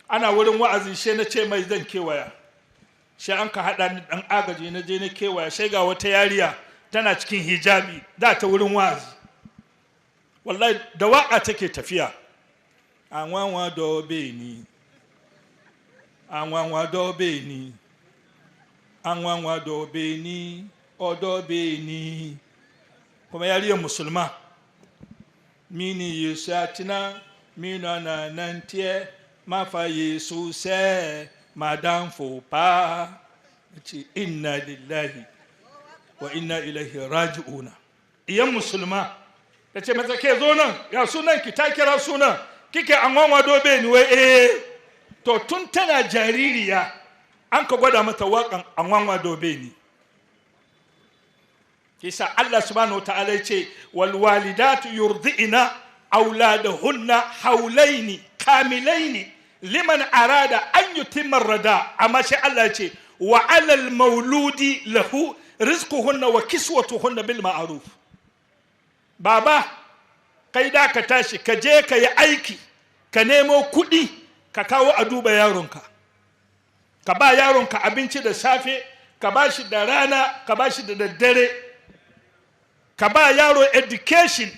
ana wurin wa'azi she na ce mai zan kewaya, she an ka haɗa ni ɗan agaji na je na kewaya, she ga wata yariya tana cikin hijabi da ta wurin wa'azi, wallahi da waƙa take tafiya, anwanwa dobe ni, anwanwa dobe ni, anwanwa dobe ni, odobe ni, kuma yariyar musulma, mini yesu atina, mina na nantie, mafa yesu se, madam fopa, inna lillahi wa inna ilaihi raji'una. Iyan musulma ta ce mata ke zo nan, ya sunan ki, ta kira sunan, kike anwanwa dobe ni wai to tun tana jaririya an ka gwada mata waƙan anwanwa dobe ni. Kisa Allah subhanahu wataala yace wal walidatu yurdi'na auladahunna haulaini kamilaini liman arada an yutimma rada, amma shi Allah yace wa alal mauludi lahu rizquhunna wa kiswatuhunna bil ma'ruf. Baba kai da ka tashi ka je ka yi aiki ka nemo kuɗi ka kawo a duba yaronka, ka ba yaronka abinci da safe, ka ba shi da rana, ka ba shi da daddare, ka ba yaro education